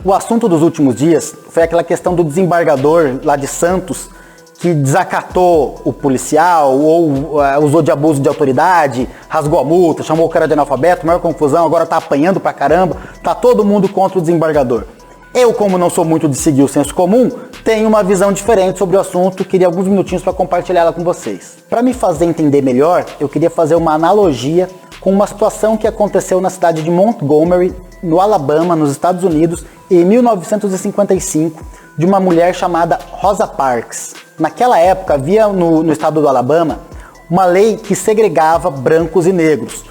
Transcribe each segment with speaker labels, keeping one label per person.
Speaker 1: O assunto dos últimos dias foi aquela questão do desembargador lá de Santos que desacatou o policial ou usou de abuso de autoridade, rasgou a multa, chamou o cara de analfabeto, maior confusão, agora tá apanhando pra caramba, tá todo mundo contra o desembargador. Eu, como não sou muito de seguir o senso comum, tenho uma visão diferente sobre o assunto, queria alguns minutinhos para compartilhar ela com vocês. Para me fazer entender melhor, eu queria fazer uma analogia com uma situação que aconteceu na cidade de Montgomery, no Alabama, nos Estados Unidos, em 1955, de uma mulher chamada Rosa Parks. Naquela época havia no estado do Alabama uma lei que segregava brancos e negros.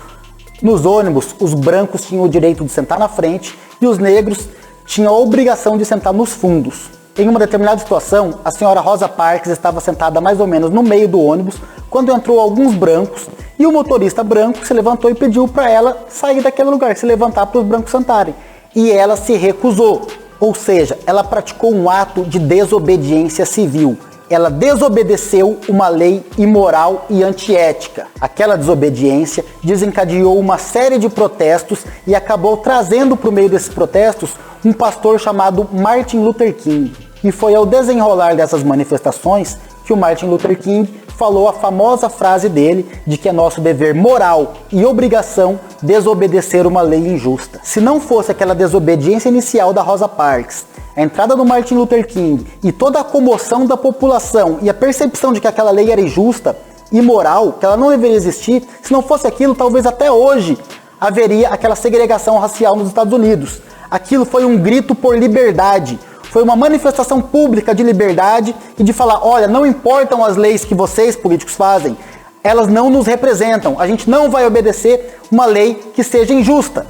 Speaker 1: Nos ônibus, os brancos tinham o direito de sentar na frente e os negros tinham a obrigação de sentar nos fundos. Em uma determinada situação, a senhora Rosa Parks estava sentada mais ou menos no meio do ônibus quando entrou alguns brancos e o motorista branco se levantou e pediu para ela sair daquele lugar, se levantar para os brancos sentarem. E ela se recusou, ou seja, ela praticou um ato de desobediência civil. Ela desobedeceu uma lei imoral e antiética. Aquela desobediência desencadeou uma série de protestos e acabou trazendo para o meio desses protestos um pastor chamado Martin Luther King. E foi ao desenrolar dessas manifestações que o Martin Luther King falou a famosa frase dele de que é nosso dever moral e obrigação desobedecer uma lei injusta. Se não fosse aquela desobediência inicial da Rosa Parks, a entrada do Martin Luther King e toda a comoção da população e a percepção de que aquela lei era injusta, imoral, que ela não deveria existir, se não fosse aquilo, talvez até hoje haveria aquela segregação racial nos Estados Unidos. Aquilo foi um grito por liberdade, foi uma manifestação pública de liberdade e de falar, olha, não importam as leis que vocês políticos fazem, elas não nos representam, a gente não vai obedecer uma lei que seja injusta.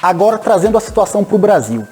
Speaker 1: Agora trazendo a situação para o Brasil.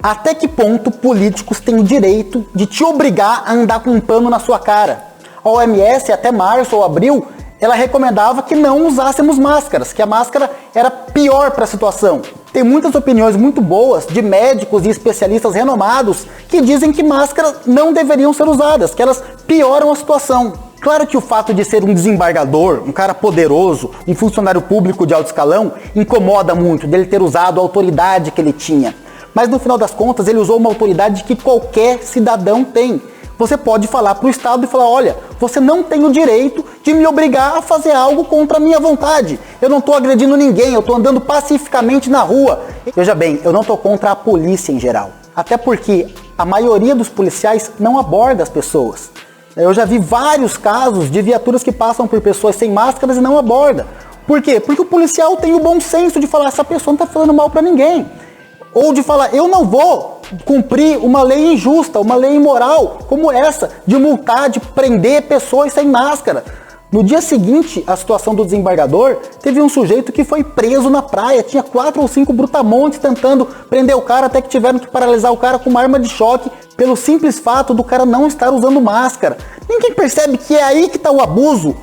Speaker 1: Até que ponto políticos têm o direito de te obrigar a andar com um pano na sua cara? A OMS, até março ou abril, ela recomendava que não usássemos máscaras, que a máscara era pior para a situação. Tem muitas opiniões muito boas de médicos e especialistas renomados que dizem que máscaras não deveriam ser usadas, que elas pioram a situação. Claro que o fato de ser um desembargador, um cara poderoso, um funcionário público de alto escalão, incomoda muito dele ter usado a autoridade que ele tinha. Mas no final das contas ele usou uma autoridade que qualquer cidadão tem. Você pode falar para o Estado e falar, olha, você não tem o direito de me obrigar a fazer algo contra a minha vontade. Eu não estou agredindo ninguém, eu estou andando pacificamente na rua. Veja bem, eu não estou contra a polícia em geral. Até porque a maioria dos policiais não aborda as pessoas. Eu já vi vários casos de viaturas que passam por pessoas sem máscaras e não aborda. Por quê? Porque o policial tem o bom senso de falar, essa pessoa não está fazendo mal para ninguém. Ou de falar, eu não vou cumprir uma lei injusta, uma lei imoral como essa, de multar, de prender pessoas sem máscara. No dia seguinte, a situação do desembargador, teve um sujeito que foi preso na praia, tinha 4 ou 5 brutamontes tentando prender o cara, até que tiveram que paralisar o cara com uma arma de choque, pelo simples fato do cara não estar usando máscara. Ninguém percebe que é aí que está o abuso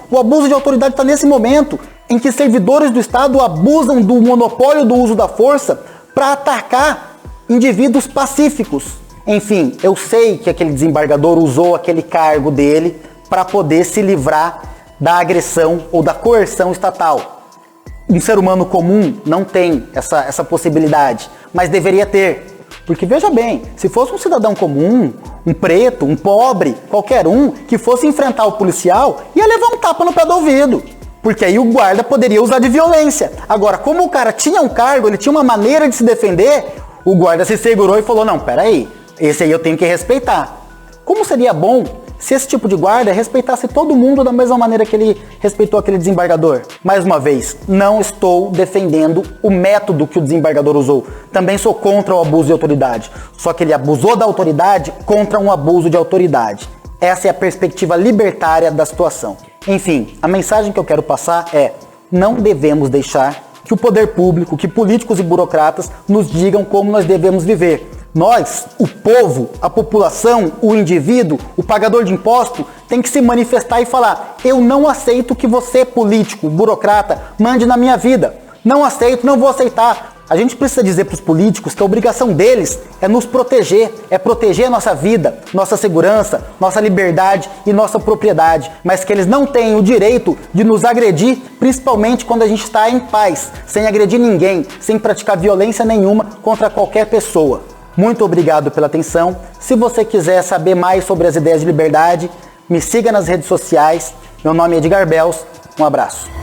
Speaker 1: de autoridade está nesse momento, em que servidores do Estado abusam do monopólio do uso da força para atacar indivíduos pacíficos. Enfim, eu sei que aquele desembargador usou aquele cargo dele para poder se livrar da agressão ou da coerção estatal. Um ser humano comum não tem essa possibilidade, mas deveria ter. Porque veja bem, se fosse um cidadão comum, um preto, um pobre, qualquer um, que fosse enfrentar o policial, ia levar um tapa no pé do ouvido. Porque aí o guarda poderia usar de violência. Agora, como o cara tinha um cargo, ele tinha uma maneira de se defender, o guarda se segurou e falou, não, peraí, esse aí eu tenho que respeitar. Como seria bom se esse tipo de guarda respeitasse todo mundo da mesma maneira que ele respeitou aquele desembargador? Mais uma vez, não estou defendendo o método que o desembargador usou. Também sou contra o abuso de autoridade. Só que ele abusou da autoridade contra um abuso de autoridade. Essa é a perspectiva libertária da situação. Enfim, a mensagem que eu quero passar é: não devemos deixar que o poder público, que políticos e burocratas nos digam como nós devemos viver. Nós, o povo, a população, o indivíduo, o pagador de imposto, tem que se manifestar e falar: eu não aceito que você, político, burocrata, mande na minha vida. Não aceito, não vou aceitar. A gente precisa dizer para os políticos que a obrigação deles é nos proteger, é proteger a nossa vida, nossa segurança, nossa liberdade e nossa propriedade, mas que eles não têm o direito de nos agredir, principalmente quando a gente está em paz, sem agredir ninguém, sem praticar violência nenhuma contra qualquer pessoa. Muito obrigado pela atenção. Se você quiser saber mais sobre as ideias de liberdade, me siga nas redes sociais. Meu nome é Edgar Bels. Um abraço.